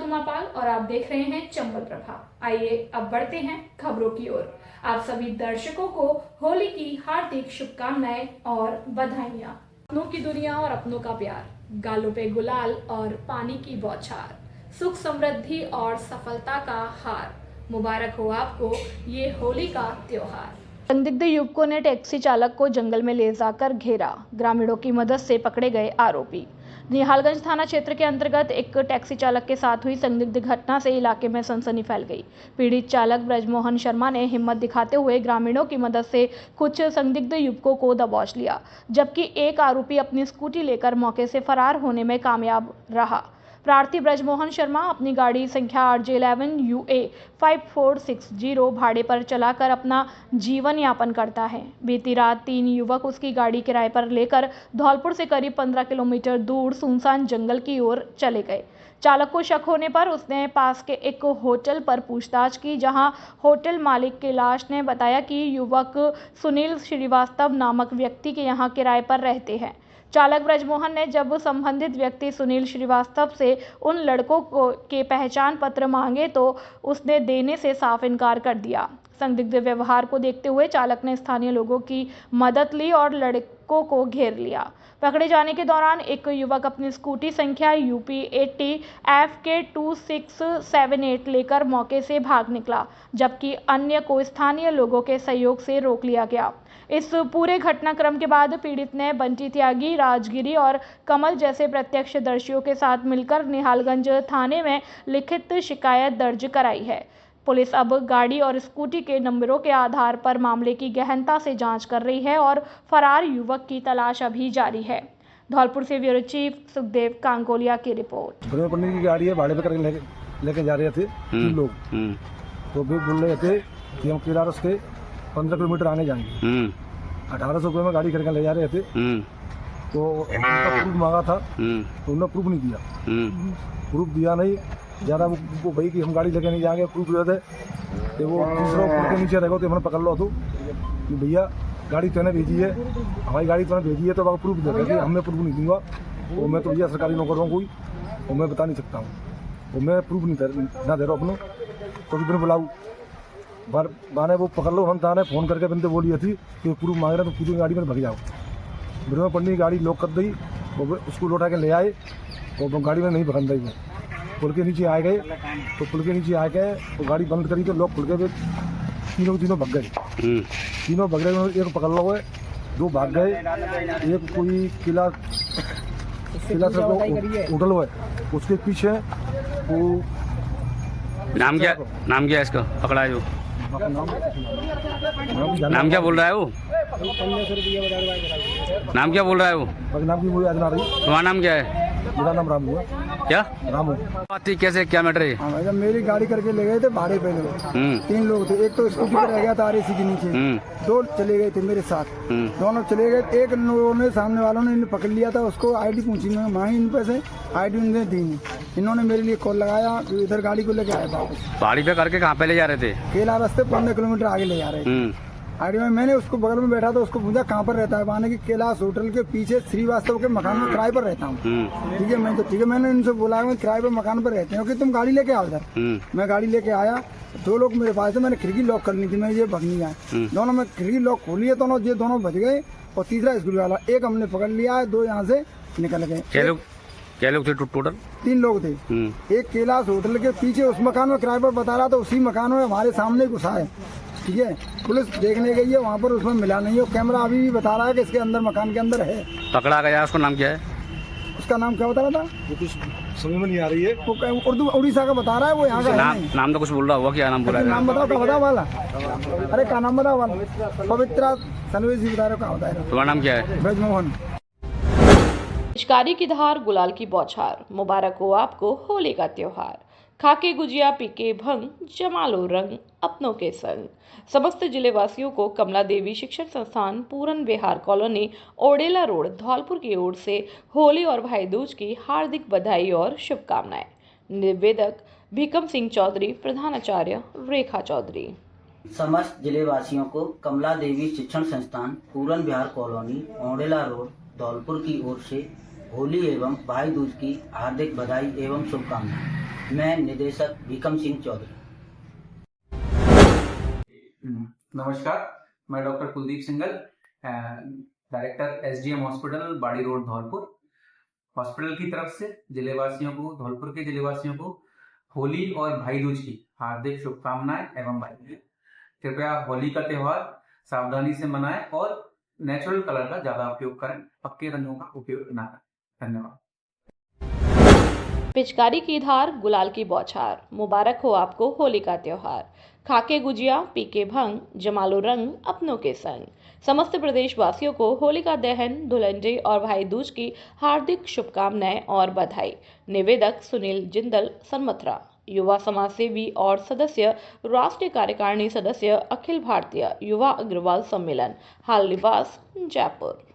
उमापाल और आप देख रहे हैं चंबल प्रभा। आइए अब बढ़ते हैं खबरों की ओर। आप सभी दर्शकों को होली की हार्दिक शुभकामनाएं और बधाइयां। अपनों की दुनिया और अपनों का प्यार, गालों पे गुलाल और पानी की बौछार, सुख समृद्धि और सफलता का हार, मुबारक हो आपको ये होली का त्योहार। संदिग्ध युवकों ने टैक्सी चालक को जंगल में ले जाकर घेरा, ग्रामीणों की मदद से पकड़े गए आरोपी। निहालगंज थाना क्षेत्र के अंतर्गत एक टैक्सी चालक के साथ हुई संदिग्ध घटना से इलाके में सनसनी फैल गई। पीड़ित चालक ब्रजमोहन शर्मा ने हिम्मत दिखाते हुए ग्रामीणों की मदद से कुछ संदिग्ध युवकों को दबोच लिया, जबकि एक आरोपी अपनी स्कूटी लेकर मौके से फरार होने में कामयाब रहा। प्रार्थी ब्रजमोहन शर्मा अपनी गाड़ी संख्या RJ11 UA 5460 भाड़े पर चलाकर अपना जीवन यापन करता है। बीती रात 3 युवक उसकी गाड़ी किराए पर लेकर धौलपुर से करीब 15 किलोमीटर दूर सुनसान जंगल की ओर चले गए। चालक को शक होने पर उसने पास के एक होटल पर पूछताछ की, जहां होटल मालिक कैलाश ने बताया कि युवक सुनील श्रीवास्तव नामक व्यक्ति के यहां किराए पर रहते हैं। चालक ब्रजमोहन ने जब संबंधित व्यक्ति सुनील श्रीवास्तव से उन लड़कों के पहचान पत्र मांगे तो उसने देने से साफ इनकार कर दिया। संदिग्ध व्यवहार को देखते हुए चालक ने स्थानीय लोगों की मदद ली और लड़कों को घेर लिया। पकड़े जाने के दौरान एक युवक अपनी स्कूटी संख्या UP 80 FK 2678 लेकर मौके से भाग निकला, जबकि अन्य को स्थानीय लोगों के सहयोग से रोक लिया गया। इस पूरे घटनाक्रम के बाद पीड़ित ने बंटी त्यागी, राजगिरी और कमल जैसे प्रत्यक्षदर्शियों के साथ मिलकर निहालगंज थाने में लिखित शिकायत दर्ज कराई है। पुलिस अब गाड़ी और स्कूटी के नंबरों के आधार पर मामले की गहनता से जांच कर रही है और फरार युवक की तलाश अभी जारी है। धौलपुर से ब्यूरो चीफ सुखदेव कांगोलिया की रिपोर्ट। पनीर की गाड़ी है, भाड़े पे करके लेके जा रहे थे 3 लोग। तो फिर बोल रहे थे कि हम किरारस के 15 किलोमीटर आने जाएंगे। 1800 रुपये में गाड़ी करके ले जा रहे थे। तो उनका प्रूफ मांगा था तो उन्होंने प्रूफ नहीं दिया। प्रूफ दिया नहीं, ज़्यादा वो भाई कि हम गाड़ी लेके नहीं जाएंगे, प्रूफ दे दे। तो वो दूसरा पुल के नीचे रहेगा तो हमने पकड़ लो तो कि भैया गाड़ी तूने भेजी है, हमारी गाड़ी तूने भेजी है तो प्रूफ दे दे। हमने प्रूफ नहीं दूंगा, तो मैं तो भैया सरकारी नौकर हूँ कोई, और मैं बता नहीं सकता हूँ, तो मैं प्रूफ नहीं दे रहा अपनों। तो फिर बुलाऊ बाने वो पकड़ लो। हम ताने फ़ोन करके बंदे बोली थी कि प्रूफ मांग रहे तो पूरी गाड़ी में भग जाओ। फिर में पढ़नी गाड़ी लॉक कर दी, उसको लौटा के ले आए और गाड़ी में नहीं भगन दी। पुल के नीचे आ गए, तो पुल के नीचे आ गए तो गाड़ी बंद करी तो लॉक खुल गए। तीनों भग गए। तीनों भग गए, एक पकड़ लो है, 2 भाग गए, एक कोई किला से होटल है उसके पीछे। वो नाम क्या है इसका पकड़ा है जो? नाम क्या बोल रहा है वो? नाम क्या बोल रहा है वो? नाम की मुझे याद ना रही। तुम्हारा नाम क्या है? मेरा नाम रामू है। क्या रामू? बात थी कैसे, क्या मैटर है? हाँ, जब मेरी गाड़ी करके ले गए थे भाड़े पे लोग 3 लोग थे। एक तो स्कूटी पर रह गया था RAC के नीचे, 2 चले गए थे मेरे साथ। दोनों चले गए। एक लोगों ने, सामने वालों ने इन्हें पकड़ लिया था, उसको ID पूछी, मैं मांगी इन पैसे, ID उन्होंने दी। इन्होंने मेरे लिए कॉल लगाया, इधर गाड़ी को लेके आए वापस। पहाड़ी पे करके कहाँ पे ले जा रहे थे? केला रास्ते 15 किलोमीटर आगे ले जा रहे थे। आईडी में मैंने उसको बगल में बैठा था, उसको पूछा कहाँ पर रहता है, माने कि कैलाश होटल के पीछे श्रीवास्तव के मकान में किराए पर रहता हूँ। ठीक है, मैं तो ठीक है, मैंने इनसे बोला मैं किराए पर मकान पर रहते हैं कि तुम गाड़ी लेके आओ इधर। मैं गाड़ी लेके आया, 2 लोग मेरे पास थे, मैंने खिड़की लॉक करनी थी, मैं ये भगनी आया। दोनों में खिड़की लॉक खोली है, दोनों बच गए और तीसरा स्कूल वाला एक हमने पकड़ लिया, 2 यहाँ से निकल गए। क्या लोग थे टोटल? 3 लोग थे। एक कैलाश होटल के पीछे उस मकान में किराए पर बता रहा था, उसी मकान में हमारे सामने घुसा है। ठीक है, पुलिस देखने गई है वहाँ पर, उसमें मिला नहीं है। कैमरा अभी भी बता रहा है कि इसके अंदर, मकान के अंदर है। पकड़ा गया, उसका नाम क्या है? उसका नाम क्या बता रहा था? वो कुछ समझ में नहीं आ रही है। वो उड़ीसा का बता रहा है, वो यहाँ का नाम तो कुछ बोल रहा होगा, क्या नाम बोला? नाम बताओ, क्या बताओ वाला? अरे क्या नाम बताओ वाला? पवित्रा सनवेज जी बता रहे हो, क्या बताया? तुम्हारा नाम क्या है? ब्रजमोहन। पिचकारी की धार, गुलाल की बौछार, मुबारक हो आपको होली का त्योहार। खाके गुजिया, पीके भंग, जमा लो रंग अपनों के संग। समस्त जिले वासियों को कमला देवी शिक्षण संस्थान पूरन विहार कॉलोनी ओडेला रोड धौलपुर की ओर से होली और भाई दूज की हार्दिक बधाई और शुभकामनाएं। निवेदक भीकम सिंह चौधरी, प्रधानाचार्य रेखा चौधरी। समस्त जिले वासियों को कमला देवी शिक्षण संस्थान पूरन विहार कॉलोनी ओडेला रोड धौलपुर की ओर से होली एवं भाई दूज की हार्दिक बधाई एवं शुभकामनाएं। मैं निदेशक भीकम सिंह चौधरी। नमस्कार, मैं doctor Kuldeep single, director SDM hospital बाड़ी रोड धौलपुर। हॉस्पिटल की तरफ से जिलेवासियों को, धौलपुर के जिलेवासियों को होली और भाई दूज की हार्दिक शुभकामनाएं एवं बधाई। कृपया होली का त्योहार सावधानी से मनाएं और नेचुरल कलर का ज्यादा उपयोग करें, पक्के रंगों का उपयोग न करें। धन्यवाद। पिचकारी की धार, गुलाल की बौछार, मुबारक हो आपको होली का त्योहार। खाके गुजिया, पीके भंग, जमालो रंग अपनों के संग। समस्त प्रदेशवासियों को होलिका दहन, धुलंडी और भाई दूज की हार्दिक शुभकामनाएं और बधाई। निवेदक सुनील जिंदल, सनमथुरा। युवा समाज सेवी और सदस्य, राष्ट्रीय कार्यकारिणी सदस्य, अखिल भारतीय युवा अग्रवाल सम्मेलन, हाल निवास, जयपुर।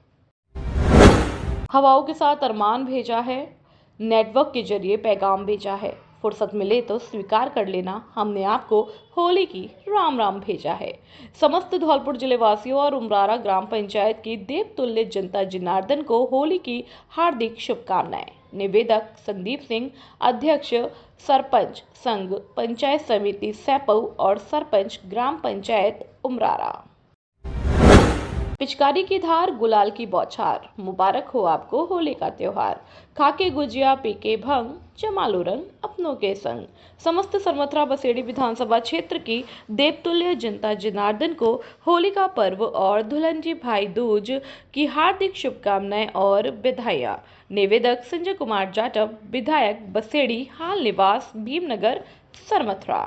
हवाओं के साथ अरमान भेजा है, नेटवर्क के जरिए पैगाम भेजा है। फुर्सत मिले तो स्वीकार कर लेना, हमने आपको होली की राम राम भेजा है। समस्त धौलपुर जिले वासियों और उमरारा ग्राम पंचायत की देवतुल्य जनता जनार्दन को होली की हार्दिक शुभकामनाएं। निवेदक संदीप सिंह, अध्यक्ष सरपंच संघ पंचायत समिति सैपऊ और सरपंच ग्राम पंचायत उमरारा। पिचकारी की धार, गुलाल की बौछार, मुबारक हो आपको होली का त्योहार। खाके गुजिया, पीके भंग, जमालो रंग अपनों के संग। समस्त सरमथुरा बसेड़ी विधानसभा क्षेत्र की देवतुल्य जनता जनार्दन को होली का पर्व और धुलंडी भाई दूज की हार्दिक शुभकामनाएं और बधाइयां। निवेदक संजय कुमार जाटव, विधायक बसेड़ी, हाल निवास, भीमनगर, सरमथुरा।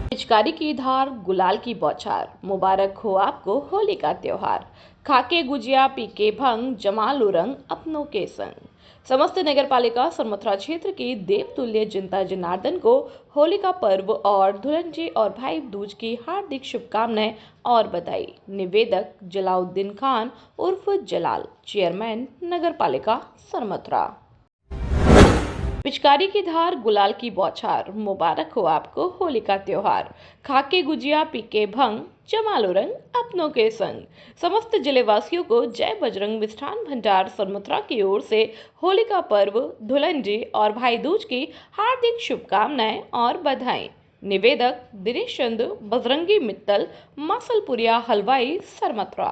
पिचकारी की धार, गुलाल की बौछार, मुबारक हो आपको होली का त्योहार। खाके गुजिया, पीके भंग, जमालो रंग अपनों के संग। समस्त नगरपालिका सरमथुरा क्षेत्र की देवतुल्य जनता जनार्दन को होली का पर्व और धुलंडी और भाई दूज की हार्दिक शुभकामनाएं और बधाई। निवेदक जलाउद्दीन खान उर्फ जलाल, चेयरमैन नगरपालिका सरमथुरा। पिचकारी की धार, गुलाल की बौछार, मुबारक हो आपको होली का त्योहार। खाके गुजिया, पीके भंग, जमालो रंग अपनों के संग। समस्त जिले वासियों को जय बजरंग मिष्ठान भंडार सरमथुरा की ओर से होली का पर्व, धुलंडी और भाई दूज की हार्दिक शुभकामनाएं और बधाई। निवेदक दिनेश चंद बजरंगी मित्तल, मासलपुरिया हलवाई, सरमथुरा।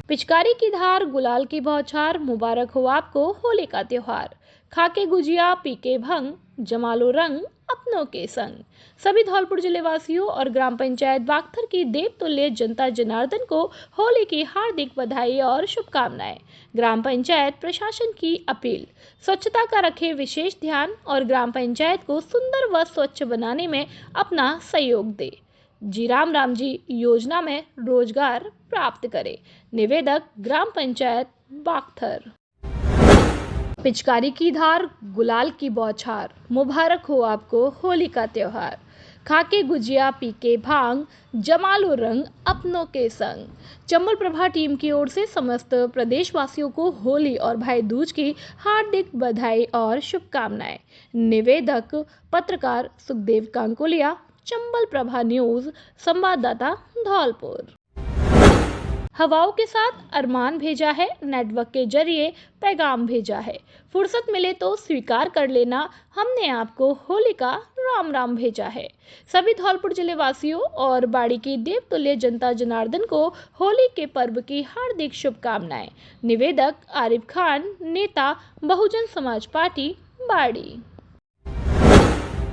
पिचकारी की धार, गुलाल की बौछार, मुबारक हो आपको होली का त्योहार। खाके गुजिया, पीके भंग, जमालो रंग अपनों के संग। सभी धौलपुर जिले वासियों और ग्राम पंचायत बागथर की देवतुल्य जनता जनार्दन को होली की हार्दिक बधाई और शुभकामनाएं। ग्राम पंचायत प्रशासन की अपील, स्वच्छता का रखे विशेष ध्यान और ग्राम पंचायत को सुंदर व स्वच्छ बनाने में अपना सहयोग दे। जी राम जी योजना में रोजगार प्राप्त करे। निवेदक ग्राम पंचायत बागथर। पिचकारी की धार, गुलाल की बौछार, मुबारक हो आपको होली का त्योहार। खाके गुजिया, पीके भांग, जमालो रंग अपनों के संग। चंबल प्रभा टीम की ओर से समस्त प्रदेशवासियों को होली और भाई दूज की हार्दिक बधाई और शुभकामनाएं। निवेदक पत्रकार सुखदेव कांकोलिया, चंबल प्रभा न्यूज, संवाददाता धौलपुर। हवाओं के साथ अरमान भेजा है, नेटवर्क के जरिए पैगाम भेजा है। फुर्सत मिले तो स्वीकार कर लेना, हमने आपको होली का राम राम भेजा है। सभी धौलपुर जिले वासियों और बाड़ी की देवतुल्य जनता जनार्दन को होली के पर्व की हार्दिक शुभकामनाएं। निवेदक आरिफ खान, नेता बहुजन समाज पार्टी, बाड़ी।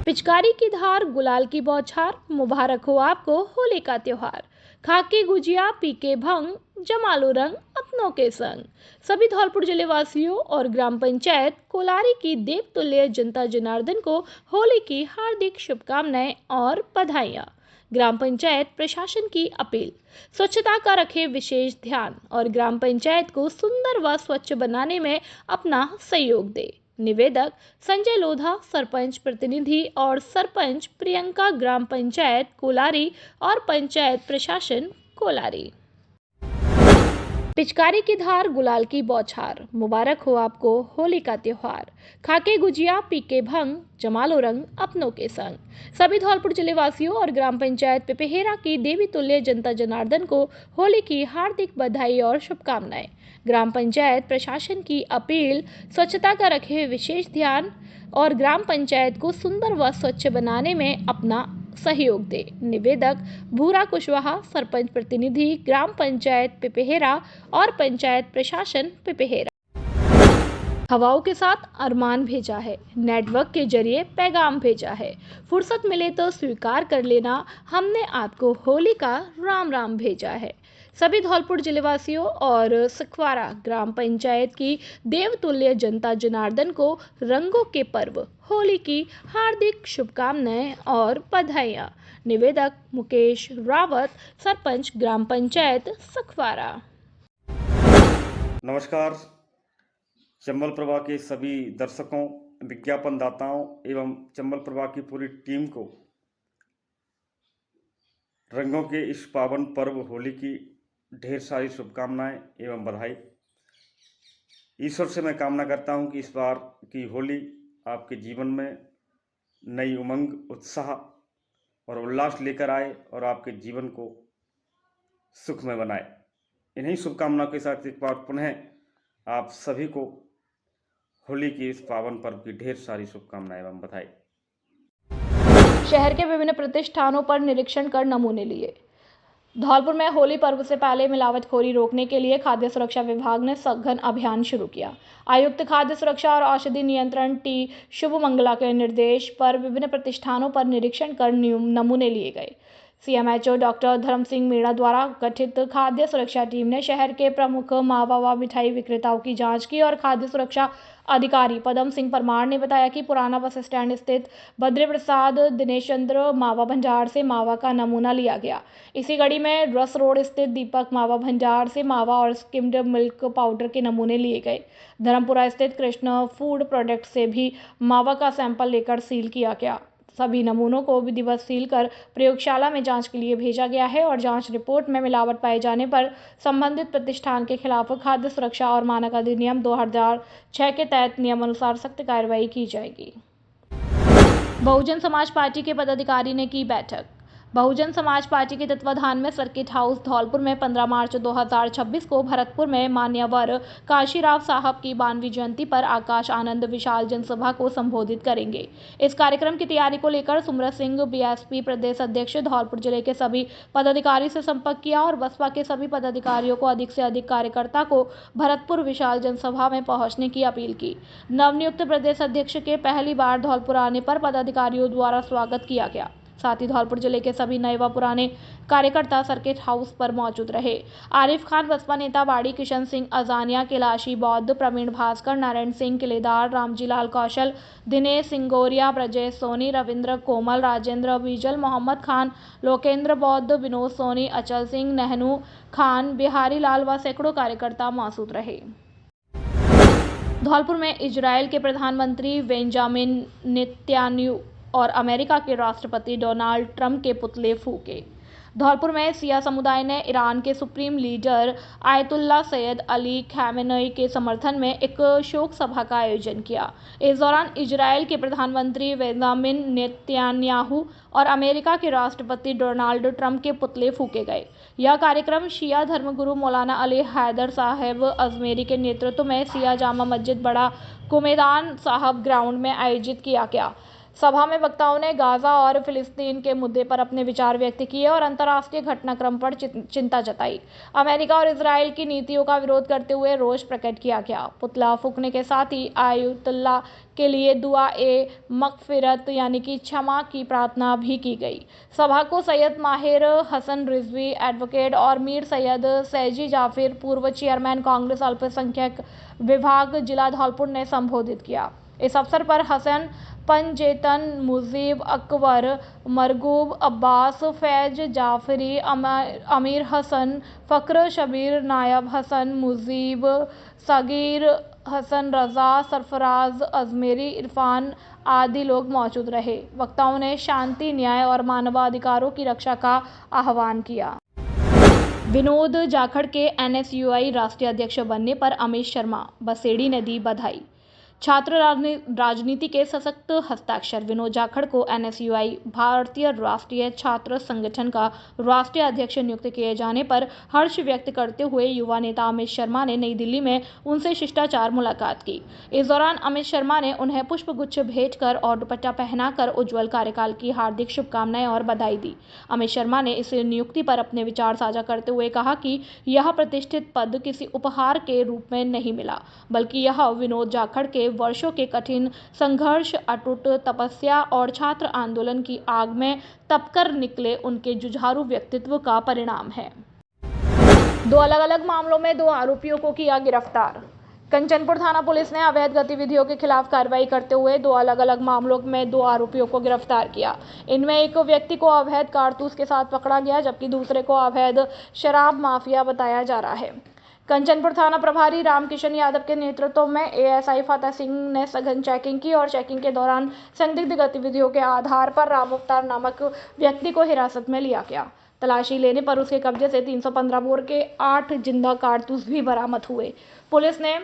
पिचकारी की धार, गुलाल की बौछार, मुबारक हो आपको होली का त्योहार। खाके गुजिया, पीके भंग, जमालो रंग अपनों के संग। सभी धौलपुर जिले वासियों और ग्राम पंचायत कोलारी की देवतुल्य जनता जनार्दन को होली की हार्दिक शुभकामनाएं और बधाइयां। ग्राम पंचायत प्रशासन की अपील, स्वच्छता का रखे विशेष ध्यान और ग्राम पंचायत को सुंदर व स्वच्छ बनाने में अपना सहयोग दे। निवेदक संजय लोधा, सरपंच प्रतिनिधि और सरपंच प्रियंका, ग्राम पंचायत कोलारी और पंचायत प्रशासन कोलारी। पिचकारी की धार, गुलाल की बौछार, मुबारक हो आपको होली का त्योहार। खाके गुजिया, पीके भंग, जमालो रंग अपनों के संग। सभी धौलपुर जिले वासियों और ग्राम पंचायत पिपहेरा की देवी तुल्य जनता जनार्दन को होली की हार्दिक बधाई और शुभकामनाएं। ग्राम पंचायत प्रशासन की अपील, स्वच्छता का रखें विशेष ध्यान और ग्राम पंचायत को सुंदर व स्वच्छ बनाने में अपना सहयोग दे। निवेदक भूरा कुशवाहा, सरपंच प्रतिनिधि ग्राम पंचायत पिपहेरा और पंचायत प्रशासन पिपहेरा। हवाओं के साथ अरमान भेजा है, नेटवर्क के जरिए पैगाम भेजा है, फुर्सत मिले तो स्वीकार कर लेना, हमने आपको होली का राम राम भेजा है। सभी धौलपुर जिलेवासियों और सखवारा ग्राम पंचायत की देवतुल्य जनता जनार्दन को रंगों के पर्व होली की हार्दिक शुभकामनाएं और बधाइयां। निवेदक मुकेश रावत, सरपंच ग्राम पंचायत सखवारा। नमस्कार। चंबल प्रभा के सभी दर्शकों, विज्ञापन दाताओं एवं चंबल प्रभा की पूरी टीम को रंगों के इस पावन पर्व होली की ढेर सारी शुभकामनाएं एवं बधाई। ईश्वर से मैं कामना करता हूं कि इस बार की होली आपके जीवन में नई उमंग, उत्साह और उल्लास लेकर आए और आपके जीवन को सुखमय बनाए। इन्हीं शुभकामनाओं के साथ एक बार पुनः आप सभी को होली की इस पावन पर्व की ढेर सारी शुभकामनाएं एवं बधाई। शहर के विभिन्न प्रतिष्ठानों पर निरीक्षण कर नमूने लिए। धौलपुर में होली पर्व से पहले मिलावटखोरी रोकने के लिए खाद्य सुरक्षा विभाग ने सघन अभियान शुरू किया। आयुक्त खाद्य सुरक्षा और औषधि नियंत्रण टी शुभ मंगला के निर्देश पर विभिन्न प्रतिष्ठानों पर निरीक्षण कर नमूने लिए गए। सीएमएचओ डॉक्टर धर्म सिंह मीणा द्वारा गठित खाद्य सुरक्षा टीम ने शहर के प्रमुख मावा व मिठाई विक्रेताओं की जांच की और खाद्य सुरक्षा अधिकारी पदम सिंह परमार ने बताया कि पुराना बस स्टैंड स्थित बद्री प्रसाद दिनेश चंद्र मावा भंडार से मावा का नमूना लिया गया। इसी कड़ी में रस रोड स्थित दीपक मावा भंडार से मावा और स्किम्ड मिल्क पाउडर के नमूने लिए गए। धर्मपुरा स्थित कृष्ण फूड प्रोडक्ट से भी मावा का सैंपल लेकर सील किया गया। सभी नमूनों को विधिवत सील कर प्रयोगशाला में जांच के लिए भेजा गया है और जांच रिपोर्ट में मिलावट पाए जाने पर संबंधित प्रतिष्ठान के खिलाफ खाद्य सुरक्षा और मानक अधिनियम 2006 के तहत नियमानुसार सख्त कार्रवाई की जाएगी। बहुजन समाज पार्टी के पदाधिकारी ने की बैठक। बहुजन समाज पार्टी के तत्वाधान में सर्किट हाउस धौलपुर में 15 मार्च 2026 को भरतपुर में मान्यवर काशीराव साहब की 92वीं जयंती पर आकाश आनंद विशाल जनसभा को संबोधित करेंगे। इस कार्यक्रम की तैयारी को लेकर सुमरत सिंह बीएसपी प्रदेश अध्यक्ष धौलपुर जिले के सभी पदाधिकारी से संपर्क किया और बसपा के सभी पदाधिकारियों को अधिक से अधिक कार्यकर्ता को भरतपुर विशाल जनसभा में पहुंचने की अपील की। नवनियुक्त प्रदेश अध्यक्ष के पहली बार धौलपुर आने पर पदाधिकारियों द्वारा स्वागत किया गया। साथ ही धौलपुर जिले के सभी नए व पुराने कार्यकर्ता सर्किट हाउस पर मौजूद रहे। आरिफ खान बसपा नेता बाड़ी, किशन सिंह अजानिया, कैलाशी बौद्ध, प्रवीण भास्कर, नारायण सिंह किलेदार, रामजी लाल कौशल, दिनेश सिंगोरिया, ब्रजेश सोनी, रविंद्र कोमल, राजेंद्र बीजल, मोहम्मद खान, लोकेंद्र बौद्ध, विनोद सोनी, अचल सिंह, नहनू खान, बिहारी लाल व सैकड़ों कार्यकर्ता मौजूद रहे। धौलपुर में इजराइल के प्रधानमंत्री बेंजामिन नेतन्याहू और अमेरिका के राष्ट्रपति डोनाल्ड ट्रंप के पुतले फूके। धौलपुर में सिया समुदाय ने ईरान के supreme leader Ayatollah Sayyid Ali खamenei के समर्थन में एक शोक सभा का आयोजन किया। इस दौरान इजराइल के प्रधानमंत्री बेंजामिन नेतन्याहू और अमेरिका के राष्ट्रपति डोनाल्ड ट्रंप के पुतले फूके गए। यह कार्यक्रम शिया धर्मगुरु मौलाना अली हैदर साहब अजमेरी के नेतृत्व में सिया जामा मस्जिद बड़ा कुमेदान साहब ग्राउंड में आयोजित किया गया। सभा में वक्ताओं ने गाजा और फिलिस्तीन के मुद्दे पर अपने विचार व्यक्त किए और अंतर्राष्ट्रीय घटनाक्रम पर चिंता जताई। अमेरिका और इजराइल की नीतियों का विरोध करते हुए रोष प्रकट किया गया। पुतला फूकने के साथ ही आयतुल्ला के लिए दुआ ए मगफिरत यानी कि क्षमा की प्रार्थना भी की गई। सभा को सैयद माहिर हसन रिजवी, एडवोकेट और मीर सैयद सैजी जाफिर, पूर्व चेयरमैन कांग्रेस अल्पसंख्यक विभाग जिला धौलपुर ने संबोधित किया। इस अवसर पर हसन पंजेतन, मुजीब अकबर, मरगूब अब्बास, फैज जाफरी, अमीर हसन, फ़क्र शबीर, नायब हसन, मुजीब, सगीर हसन रजा, सरफराज अजमेरी, इरफान आदि लोग मौजूद रहे। वक्ताओं ने शांति, न्याय और मानवाधिकारों की रक्षा का आह्वान किया। विनोद जाखड़ के NSUI राष्ट्रीय अध्यक्ष बनने पर अमित शर्मा बसेड़ी ने दी बधाई। छात्र राजनीति के सशक्त हस्ताक्षर। विनोद जाखड़ को NSUI भारतीय राष्ट्रीय छात्र संगठन का राष्ट्रीय अध्यक्ष नियुक्त किए जाने पर हर्ष व्यक्त करते हुए युवा नेता अमित शर्मा ने नई दिल्ली में उनसे शिष्टाचार मुलाकात की। इस दौरान अमित शर्मा ने उन्हें पुष्पगुच्छ भेंट कर और दुपट्टा पहनाकर उज्जवल कार्यकाल की हार्दिक शुभकामनाएं और बधाई दी। अमित शर्मा ने इस नियुक्ति पर अपने विचार साझा करते हुए कहा कि यह प्रतिष्ठित पद किसी उपहार के रूप में नहीं मिला, बल्कि यह विनोद जाखड़ के वर्षों के कठिन संघर्ष, अटूट तपस्या और छात्र आंदोलन की आग में तपकर निकले उनके जुझारू व्यक्तित्व का परिणाम है। दो अलग अलग मामलों में 2 आरोपियों को किया गिरफ्तार। कंचनपुर थाना पुलिस ने अवैध गतिविधियों के खिलाफ कार्रवाई करते हुए 2 अलग अलग मामलों में 2 आरोपियों को गिरफ्तार किया। इनमें एक व्यक्ति को अवैध कारतूस के साथ पकड़ा गया, जबकि दूसरे को अवैध शराब माफिया बताया जा रहा है। कंचनपुर थाना प्रभारी रामकिशन यादव के नेतृत्व में ASI फतेह सिंह ने सघन चेकिंग की और चेकिंग के दौरान संदिग्ध गतिविधियों के आधार पर राम अवतार नामक व्यक्ति को हिरासत में लिया गया। तलाशी लेने पर उसके कब्जे से 315 बोर के 8 जिंदा कारतूस भी बरामद हुए। पुलिस ने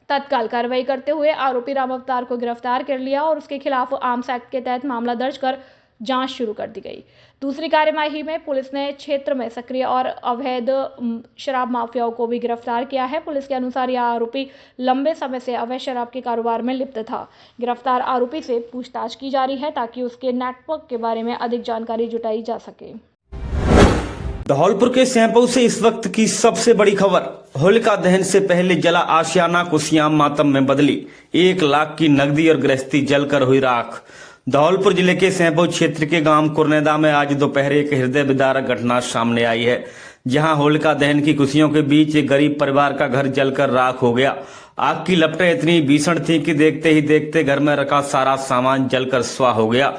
तत्काल कार्रवाई करते हुए आरोपी राम अवतार को गिरफ्तार कर लिया और उसके खिलाफ आर्म्स एक्ट के तहत मामला दर्ज कर जांच शुरू कर दी गई। दूसरी कार्यवाही में पुलिस ने क्षेत्र में सक्रिय और अवैध शराब माफियाओं को भी गिरफ्तार किया है। पुलिस के अनुसार यह आरोपी लंबे समय से अवैध शराब के कारोबार में लिप्त था। गिरफ्तार आरोपी से पूछताछ की जा रही है ताकि उसके नेटवर्क के बारे में अधिक जानकारी जुटाई जा सके। धौलपुर के सैंपौ से इस वक्त की सबसे बड़ी खबर। होलिका दहन से पहले जला आशियाना कुसियाम मातम में बदली। 1 लाख की नकदी और गृहस्थी जलकर हुई राख। धौलपुर जिले के सैंपौ क्षेत्र के गांव कुरनेदा में आज दोपहर एक हृदय विदारक घटना सामने आई है, जहां होलिका दहन की खुशियों के बीच एक गरीब परिवार का घर जलकर राख हो गया। आग की लपटें इतनी भीषण थी कि देखते ही देखते घर में रखा सारा सामान जलकर स्वाह हो गया।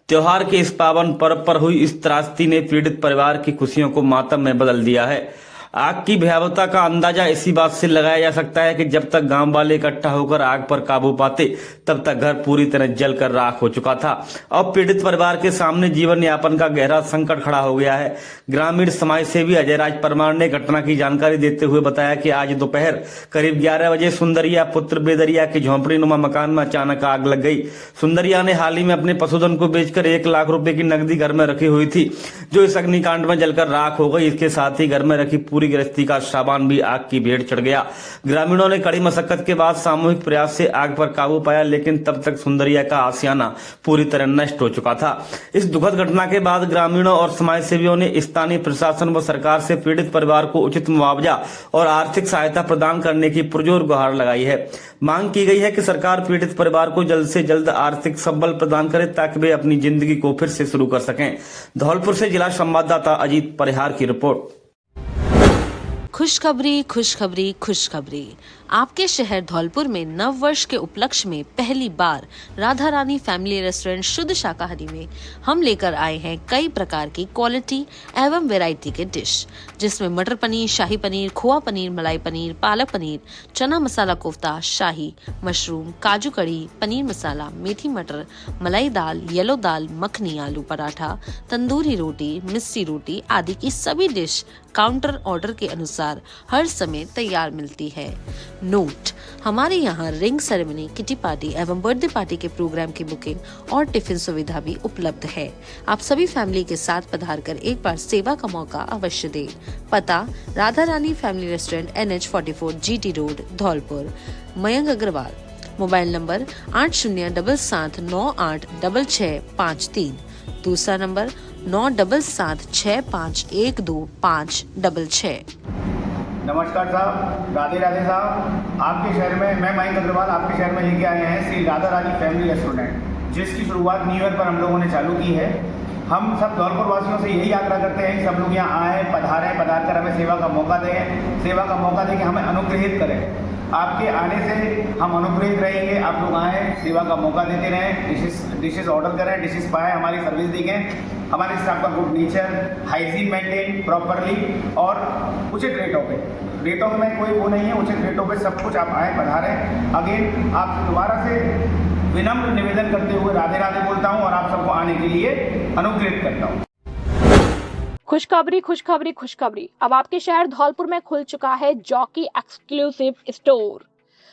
त्योहार के इस पावन पर्व पर हुई इस त्रासदी ने पीड़ित परिवार की खुशियों को मातम में बदल दिया है। आग की भयावहता का अंदाजा इसी बात से लगाया जा सकता है कि जब तक गांव वाले इकट्ठा होकर आग पर काबू पाते, तब तक घर पूरी तरह जलकर राख हो चुका था। अब पीड़ित परिवार के सामने जीवन यापन का गहरा संकट खड़ा हो गया है। ग्रामीण समाज सेवी अजय राज परमार ने घटना की जानकारी देते हुए बताया कि आज दोपहर करीब 11 बजे सुंदरिया पुत्र बेदरिया के झोंपड़ी नुमा मकान में अचानक आग लग गई। सुंदरिया ने हाल ही में अपने पशुधन को बेचकर 1 लाख रुपए की नकदी घर में रखी हुई थी, जो इस अग्निकांड में जलकर राख हो गई। इसके साथ ही घर में रखी पूरी गृहस्थी का सामान भी आग की भेंट चढ़ गया। ग्रामीणों ने कड़ी मशक्कत के बाद सामूहिक प्रयास से आग पर काबू पाया, लेकिन तब तक सुंदरिया का आशियाना पूरी तरह नष्ट हो चुका था। इस दुखद घटना के बाद ग्रामीणों और समाज सेवियों ने स्थानीय प्रशासन व सरकार से पीड़ित परिवार को उचित मुआवजा और आर्थिक सहायता प्रदान करने की पुरजोर गुहार लगाई है। मांग की गई है कि सरकार पीड़ित परिवार को जल्द से जल्द आर्थिक संबल प्रदान करे ताकि वे अपनी जिंदगी को फिर से शुरू कर सकें। धौलपुर से जिला संवाददाता अजीत परिहार की रिपोर्ट। खुशखबरी खुशखबरी खुशखबरी। आपके शहर धौलपुर में नव वर्ष के उपलक्ष्य में पहली बार राधा रानी फैमिली रेस्टोरेंट शुद्ध शाकाहारी में हम लेकर आए हैं कई प्रकार की क्वालिटी एवं वैरायटी के डिश, जिसमें मटर पनीर, शाही पनीर, खोआ पनीर, मलाई पनीर, पालक पनीर, चना मसाला कोफ्ता, शाही मशरूम, काजू कड़ी, पनीर मसाला, मेथी मटर, मलाई दाल, येलो दाल, मखनी, आलू पराठा, तंदूरी रोटी, मिस्सी रोटी आदि की सभी डिश काउंटर ऑर्डर के अनुसार हर समय तैयार मिलती है। नोट: हमारे यहाँ रिंग सेरेमनी, किटी पार्टी एवं बर्थडे पार्टी के प्रोग्राम की बुकिंग और टिफिन सुविधा भी उपलब्ध है। आप सभी फैमिली के साथ पधार कर एक बार सेवा का मौका अवश्य दें। पता: Radha Rani family restaurant, NH44 GT road, Dholpur. Mayank Agarwal. Mobile number 8077986653। दूसरा नंबर 9776512566। नमस्कार साहब, राधे राधे साहब। आपके शहर में मैं मयंक अग्रवाल आपके शहर में लेके आए हैं श्री राधा रानी फैमिली रेस्टोरेंट, जिसकी शुरुआत न्यू ईयर पर हम लोगों ने चालू की है। हम सब धौलपुर वासियों से यही आग्रह करते हैं कि सब लोग यहाँ आएँ, पधारें, पधार कर हमें सेवा का मौका दें, सेवा का मौका दें कि हमें अनुग्रहित करें। आपके आने से हम अनुग्रहित रहेंगे। आप लोग आएँ, सेवा का मौका देते रहें, डिशेस ऑर्डर करें, डिशेस पाएँ, हमारी सर्विस देखें। हमारे स्टाफ का good nature, hygiene maintain properly और उचित रेटों में कोई वो नहीं है, उचित रेटों पे सब कुछ। आप आए, पधारें। अगेन आप दोबारा से विनम्र निवेदन करते हुए राधे राधे बोलता हूँ और आप सबको आने के लिए अनुग्रहित करता हूँ। खुशखबरी खुशखबरी खुशखबरी। अब आपके शहर धौलपुर में खुल चुका है जॉकी एक्सक्लूसिव स्टोर।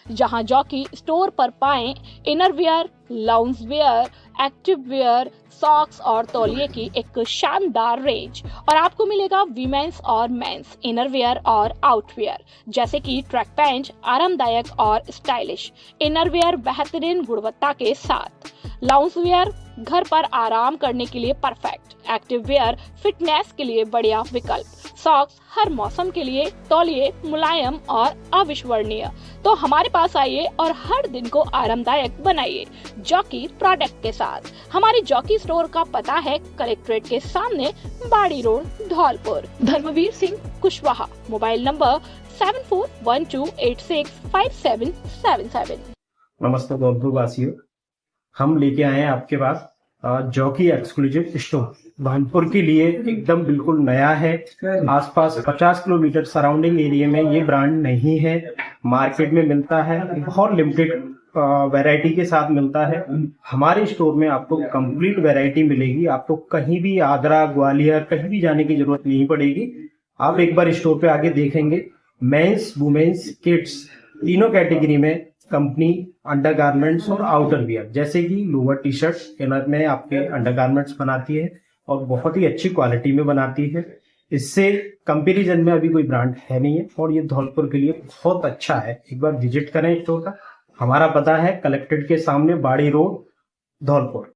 जहां जॉकी स्टोर पर पाएं inner wear, lounge wear, active wear, socks और तौलिए की एक शानदार रेंज। और आपको मिलेगा वीमेंस और मेंस इनर वेयर और आउटवेयर, जैसे कि ट्रैक पैंट आरामदायक और स्टाइलिश, इनर वेयर बेहतरीन गुणवत्ता के साथ, लाउंज वेयर घर पर आराम करने के लिए परफेक्ट, एक्टिव वेयर फिटनेस के लिए बढ़िया विकल्प, सॉक्स हर मौसम के लिए, तौलिए मुलायम और अविश्वसनीय। तो हमारे पास आइए और हर दिन को आरामदायक बनाइए जॉकी प्रोडक्ट के साथ। हमारी जॉकी स्टोर का पता है कलेक्ट्रेट के सामने, Bari road, Dholpur. Dharmveer Singh Kushwaha, mobile number 7412865777। नमस्ते धौलपुर वासियों, हम लेके आए हैं आपके पास जॉकी एक्सक्लूसिव स्टोर। धौलपुर के लिए एकदम बिल्कुल नया है। आसपास 50 किलोमीटर सराउंडिंग एरिया में ये ब्रांड नहीं है, मार्केट में मिलता है, बहुत लिमिटेड वैरायटी के साथ मिलता है। हमारे स्टोर में आपको कंप्लीट वैरायटी मिलेगी, आपको कहीं भी आगरा, ग्वालियर कहीं भी जाने की जरूरत नहीं पड़ेगी। आप एक बार स्टोर पे आके देखेंगे, मेंस, वुमेन्स, किड्स तीनों कैटेगरी में कंपनी अंडरगारमेंट्स और आउटर वियर, जैसे कि लोअर टी शर्ट इनर में आपके अंडरगारमेंट्स बनाती है और बहुत ही अच्छी क्वालिटी में बनाती है। इससे कंपैरिजन में अभी कोई ब्रांड है नहीं है और ये धौलपुर के लिए बहुत अच्छा है। एक बार विजिट करें स्टोर का। हमारा पता है कलेक्ट्रेट के सामने, बाड़ी रोड, धौलपुर।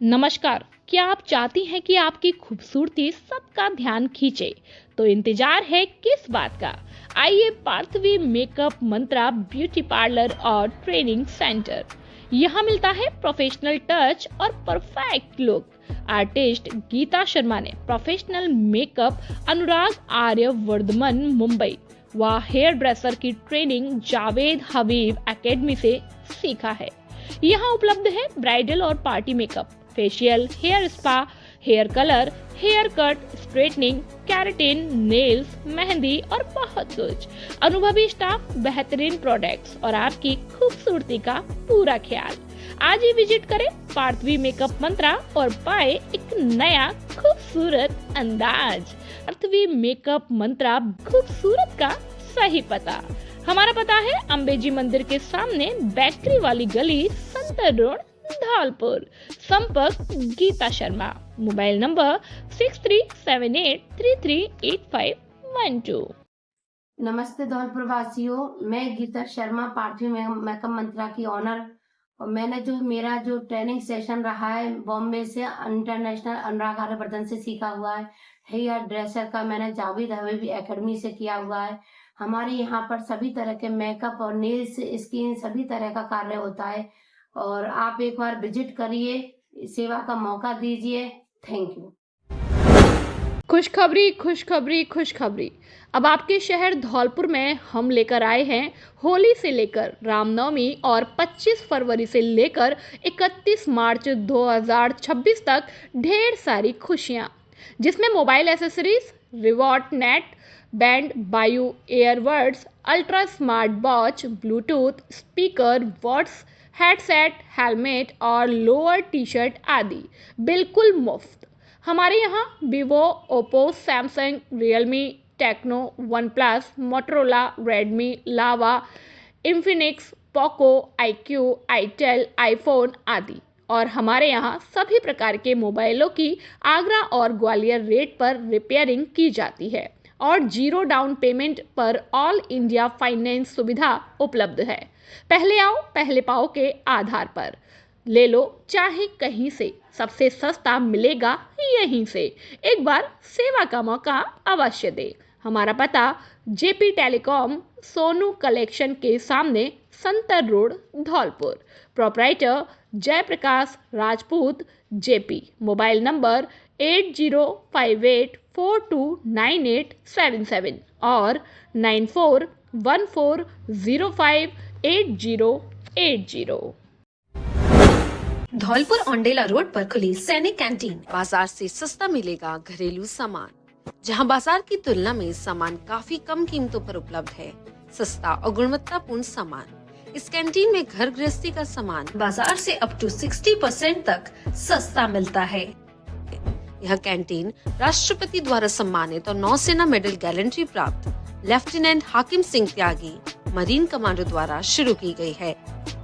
नमस्कार, क्या आप चाहती हैं कि आपकी खूबसूरती सबका ध्यान खींचे? तो इंतजार है किस बात का? आइए Parthvi makeup mantra beauty parlour और ट्रेनिंग सेंटर। यहाँ मिलता है प्रोफेशनल टच और perfect look. Artist Geeta Sharma ने प्रोफेशनल मेकअप अनुराग आर्य वर्धमान मुंबई व हेयर ड्रेसर की ट्रेनिंग जावेद हबीब एकेडमी से सीखा है। यहाँ उपलब्ध है ब्राइडल और party makeup, facial, hair spa, hair colour, haircut, straightening, keratin, nails, mehndi और बहुत कुछ। अनुभवी स्टाफ, बेहतरीन प्रोडक्ट्स और आपकी खूबसूरती का पूरा ख्याल। आज ही विजिट करें पार्थवी मेकअप मंत्रा और पाए एक नया खूबसूरत अंदाज। पार्थवी मेकअप मंत्रा, खूबसूरत का सही पता। हमारा पता है अंबेजी मंदिर के सामने, बेकरी वाली गली, संतर रोड, धौलपुर। संपर्क गीता शर्मा, मोबाइल नंबर 6378338512। नमस्ते धौलपुर वासियों, मैं गीता शर्मा, पार्थवी मेकअप मंत्रा की ऑनर। और मैंने मेरा ट्रेनिंग सेशन रहा है बॉम्बे से इंटरनेशनल अनुराग आर्यवर्धन से सीखा हुआ है। हेयर ड्रेसर का मैंने जावेद हबीब एकेडमी से किया हुआ है। हमारे यहाँ पर सभी तरह के मेकअप और नेल्स, स्किन सभी तरह का कार्य होता है और आप एक बार विजिट करिए, सेवा का मौका दीजिए। Thank you. खुशखबरी, खुशखबरी, खुशखबरी। अब आपके शहर धौलपुर में हम लेकर आए हैं होली से लेकर रामनवमी और 25 फरवरी से लेकर 31 मार्च 2026 तक ढेर सारी खुशियां, जिसमें mobile accessories, reward net, band, बायू airbuds, ultra smart watch, Bluetooth speaker, watts, headset, helmet और लोअर टी शर्ट आदि बिल्कुल मुफ्त। हमारे यहाँ Vivo, Oppo, Samsung, Realme, Tecno, OnePlus, Motorola, Redmi, Lava, Infinix, Poco, iQOO, itel, iPhone आदि। और हमारे यहाँ सभी प्रकार के मोबाइलों की आगरा और ग्वालियर रेट पर रिपेयरिंग की जाती है और 0 डाउन पेमेंट पर ऑल इंडिया फाइनेंस सुविधा उपलब्ध है। पहले आओ पहले पाओ के आधार पर ले लो, चाहे कहीं से, सबसे सस्ता मिलेगा यहीं से। एक बार सेवा का मौका अवश्य दे। हमारा पता जेपी टेलीकॉम, सोनू कलेक्शन के सामने, Santar road, Dholpur. Proprietor Jaiprakash Rajput, JP. Mobile number 8058429877 और 9414058080। धौलपुर औंडेला रोड पर खुली सैनिक कैंटीन। बाजार से सस्ता मिलेगा घरेलू सामान, जहां बाजार की तुलना में सामान काफी कम कीमतों पर उपलब्ध है। सस्ता और गुणवत्तापूर्ण सामान। इस कैंटीन में घर गृहस्थी का सामान बाजार से अप टू 60% तक सस्ता मिलता है। यह कैंटीन राष्ट्रपति द्वारा सम्मानित और नौसेना मेडल गैलेंट्री प्राप्त लेफ्टिनेंट हाकिम सिंह त्यागी, मरीन कमांडो द्वारा शुरू की गई है।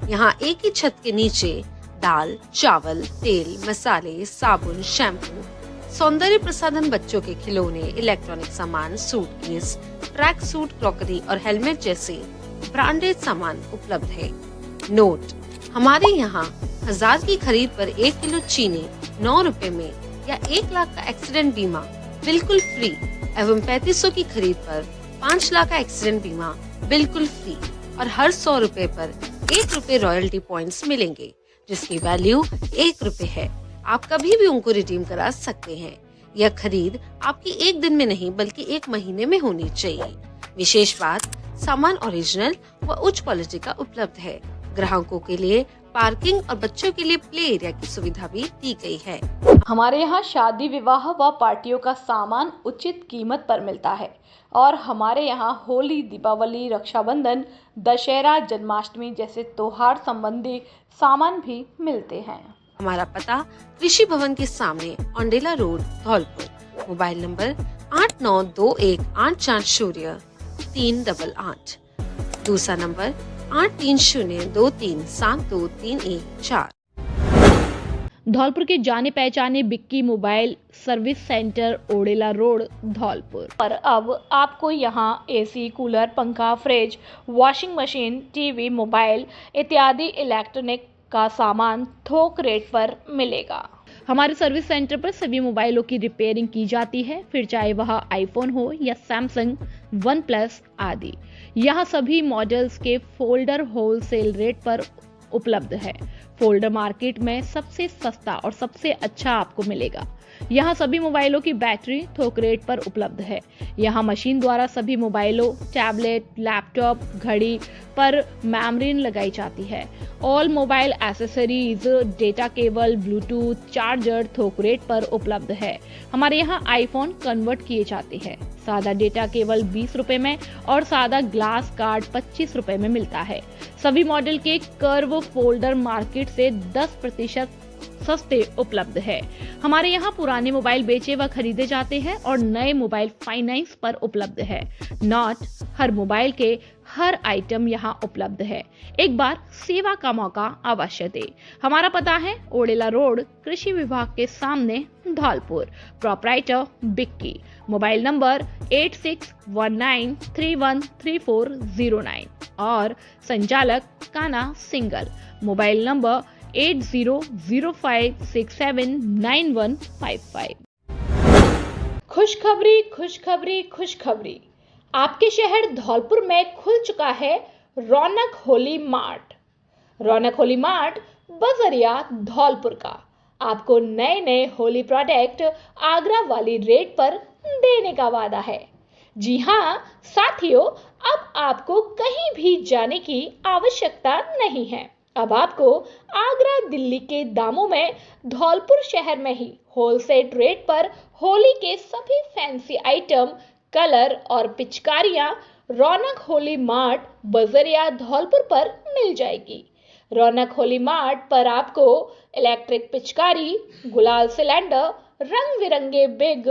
यहाँ एक ही छत के नीचे दाल, चावल, तेल, मसाले, साबुन, शैम्पू, सौंदर्य प्रसाधन, बच्चों के खिलौने, इलेक्ट्रॉनिक सामान, सूटकेस, ट्रैक सूट, क्रॉकरी और हेलमेट जैसे ब्रांडेड सामान उपलब्ध है। नोट: हमारे यहाँ 1000 की खरीद पर 1 किलो चीनी 9 रुपए में या 1 लाख का एक्सीडेंट बीमा बिल्कुल फ्री एवं 3500 की खरीद पर 5 लाख का एक्सीडेंट बीमा बिल्कुल फ्री और हर 100 रुपए पर 1 रुपए रॉयल्टी पॉइंट्स मिलेंगे, जिसकी वैल्यू 1 रुपए है। आप कभी भी उनको रिडीम करा सकते हैं। यह खरीद आपकी 1 दिन में नहीं बल्कि 1 महीने में होनी चाहिए। विशेष बात, सामान ओरिजिनल व उच्च क्वालिटी का उपलब्ध है। ग्राहकों के लिए पार्किंग और बच्चों के लिए प्ले एरिया की सुविधा भी दी गई है। हमारे यहाँ शादी, विवाह व पार्टियों का सामान उचित कीमत पर मिलता है और हमारे यहाँ होली, दीपावली, रक्षाबंधन, दशहरा, जन्माष्टमी जैसे त्योहार संबंधी सामान भी मिलते हैं। हमारा पता कृषि भवन के सामने Aundela road, Dholpur. Mobile number 8921840388। दूसरा नंबर 8302372314। धौलपुर के जाने पहचाने Bikki mobile service centre, Odela road, Dholpur. पर अब आपको यहाँ एसी, कूलर, पंखा, fridge, washing machine, TV, mobile इत्यादि इलेक्ट्रॉनिक का सामान थोक रेट पर मिलेगा। हमारे सर्विस सेंटर पर सभी मोबाइलों की रिपेयरिंग की जाती है, फिर चाहे वह आईफोन हो या सैमसंग, वन प्लस आदि। यहाँ सभी मॉडल्स के फोल्डर होलसेल रेट पर उपलब्ध है। फोल्डर मार्केट में सबसे सस्ता और सबसे अच्छा आपको मिलेगा। यहाँ सभी मोबाइलों की बैटरी थोक रेट पर उपलब्ध है। यहाँ मशीन द्वारा सभी मोबाइलों, टैबलेट, लैपटॉप, घड़ी पर मेमोरीन लगाई जाती है। All mobile accessories, data cable, Bluetooth, charger थोक रेट पर उपलब्ध है। हमारे यहाँ आईफोन कन्वर्ट किए जाते हैं। सादा डेटा केबल 20 रुपए में और सादा ग्लास कार्ड 25 रुपए में मिलता है। सभी मॉडल के कर्व फोल्डर मार्केट से 10% सस्ते उपलब्ध है। हमारे यहाँ पुराने मोबाइल बेचे व खरीदे जाते हैं और नए मोबाइल फाइनेंस पर उपलब्ध है। नॉट हर मोबाइल के हर आइटम यहाँ उपलब्ध है। एक बार सेवा का मौका अवश्य दे। हमारा पता है ओडेला रोड, कृषि विभाग के सामने, धौलपुर। प्रोपराइटर बिक्की। मोबाइल नंबर 8619313409 और संचालक काना सिंगल। Mobile number 8005679155। खुशखबरी, खुशखबरी, खुशखबरी। आपके शहर धौलपुर में खुल चुका है रौनक होली मार्ट। रौनक होली मार्ट बजरिया धौलपुर का आपको नए नए होली प्रोडक्ट आगरा वाली रेट पर देने का वादा है। जी हाँ साथियों, अब आपको कहीं भी जाने की आवश्यकता नहीं है। अब आपको आगरा, दिल्ली के दामों में धौलपुर शहर में ही होलसेल रेट पर होली के सभी फैंसी आइटम, कलर और पिचकारियां रौनक होली मार्ट बजरिया धौलपुर पर मिल जाएगी। रौनक होली मार्ट पर आपको इलेक्ट्रिक पिचकारी, गुलाल सिलेंडर, रंग बिरंगे big,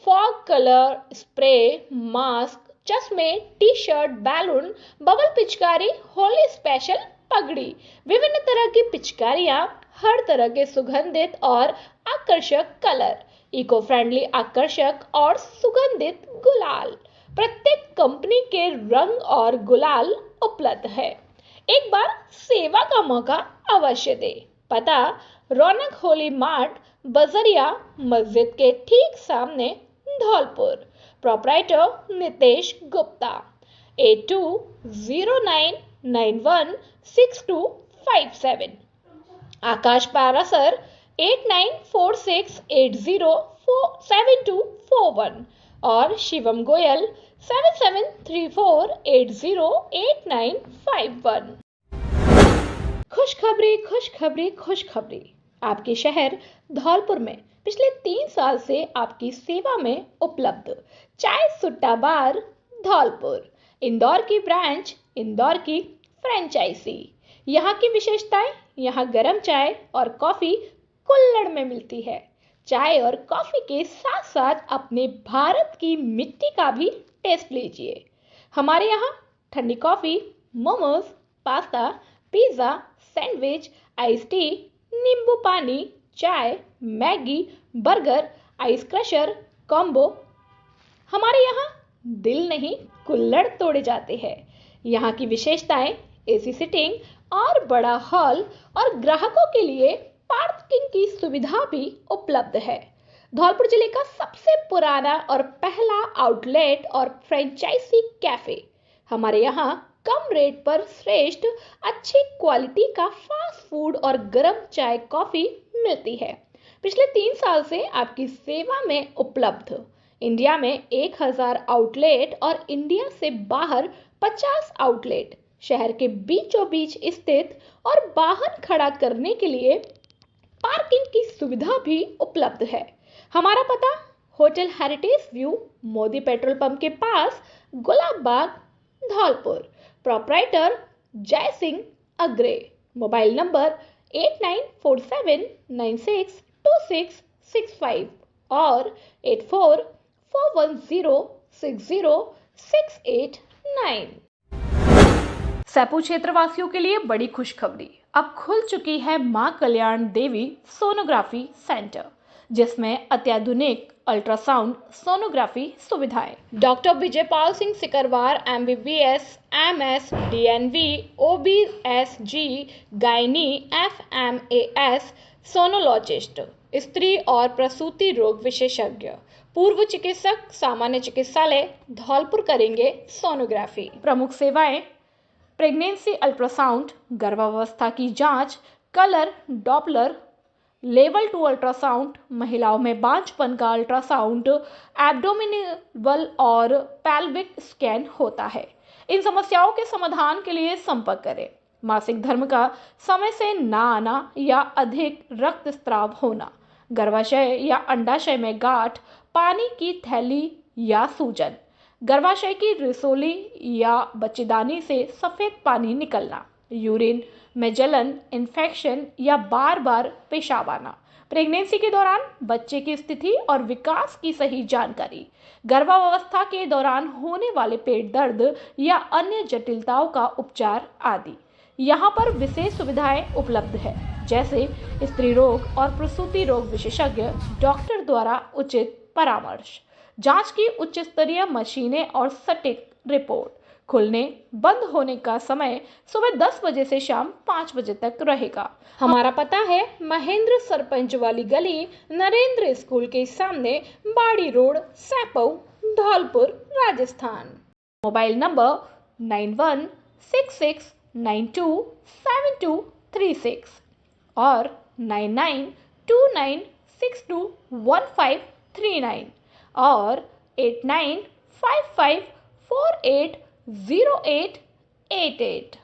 fog colour spray, mask, चश्मे, टी शर्ट, बैलून, बबल पिचकारी, होली स्पेशल पगड़ी, विभिन्न तरह की पिचकारियां, हर तरह के सुगंधित और आकर्षक कलर, इको फ्रेंडली आकर्षक और सुगंधित गुलाल, प्रत्येक कंपनी के रंग और गुलाल उपलब्ध है। एक बार सेवा का मौका अवश्य दे। पता रौनक होली मार्ट बजरिया मस्जिद के ठीक सामने, धौलपुर। प्रोपराइटर नितेश गुप्ता। 8209916257। आकाश पारासर 8946807241 और शिवम गोयल 7734808951। खुशखबरी, खुशखबरी, खुशखबरी। आपके शहर धौलपुर में पिछले 3 साल से आपकी सेवा में उपलब्ध चाय सुट्टा बार धौलपुर, इंदौर की ब्रांच, इंदौर की फ्रेंचाइजी। यहाँ की विशेषताएं, यहाँ गर्म चाय और कॉफी कुल्हड़ में मिलती है। चाय और कॉफी के साथ साथ अपने भारत की मिट्टी का भी टेस्ट लीजिए। हमारे यहाँ ठंडी coffee, momos, pasta, pizza, sandwich, ice tea, नींबू पानी, चाय, Maggi, burger, ice crusher, combo. हमारे यहाँ दिल नहीं कुल्हड़ तोड़े जाते हैं। यहाँ की विशेषताएं एसी सीटिंग और बड़ा हॉल और ग्राहकों के लिए पार्किंग की सुविधा भी उपलब्ध है। धौलपुर जिले का सबसे पुराना और पहला आउटलेट और फ्रेंचाइजी कैफे। हमारे यहाँ कम रेट पर श्रेष्ठ अच्छी क्वालिटी का फास्ट फूड और गर्म चाय कॉफी मिलती है। पिछले 3 साल से आपकी सेवा में उपलब्ध। इंडिया में 1000 आउटलेट और इंडिया से बाहर 50 आउटलेट। शहर के बीचों बीच स्थित और वाहन खड़ा करने के लिए पार्किंग की सुविधा भी उपलब्ध है। हमारा पता hotel heritage view, Modi petrol pump के पास, गुलाब बाग, धौलपुर। प्रोपराइटर जय सिंह अग्रे। मोबाइल नंबर 8947962665 और 8441060689। सैपू क्षेत्रवासियों के लिए बड़ी खुशखबरी। अब खुल चुकी है मां कल्याण देवी सोनोग्राफी सेंटर, जिसमें अत्याधुनिक अल्ट्रासाउंड सोनोग्राफी सुविधाएं। Doctor Vijaypal Singh Sikarwar MBBS, MS, DNV, OBSG, gynae, FMAS, sonologist, स्त्री और प्रसूति रोग विशेषज्ञ, पूर्व चिकित्सक, सामान्य चिकित्सालय धौलपुर करेंगे सोनोग्राफी। प्रमुख सेवाएं प्रेगनेंसी अल्ट्रासाउंड, गर्भावस्था की जांच, कलर डॉपलर, लेवल 2 अल्ट्रासाउंड, महिलाओं में बांझपन का अल्ट्रासाउंड, एब्डोमिनल और पेल्विक स्कैन होता है। इन समस्याओं के समाधान के लिए संपर्क करें। मासिक धर्म का समय से ना आना या अधिक रक्तस्राव होना, गर्भाशय या अंडाशय में गांठ, पानी की थैली या सूजन, गर्भाशय की रिसोली या बच्चेदानी से सफेद पानी निकलना, यूरिन में जलन, इन्फेक्शन या बार बार पेशाब आना, प्रेगनेंसी के दौरान बच्चे की स्थिति और विकास की सही जानकारी, गर्भावस्था के दौरान होने वाले पेट दर्द या अन्य जटिलताओं का उपचार आदि। यहाँ पर विशेष सुविधाएं उपलब्ध है, जैसे स्त्री रोग और प्रसूति रोग विशेषज्ञ डॉक्टर द्वारा उचित परामर्श, जांच की उच्च स्तरीय मशीनें और सटीक रिपोर्ट। खुलने बंद होने का समय सुबह 10 बजे से शाम 5 बजे तक रहेगा। हमारा पता है महेंद्र सरपंच वाली गली, नरेंद्र स्कूल के सामने, Bari road, Saipau, Dholpur, Rajasthan. Mobile number 9166927236 और 9929621539 और 8955480888।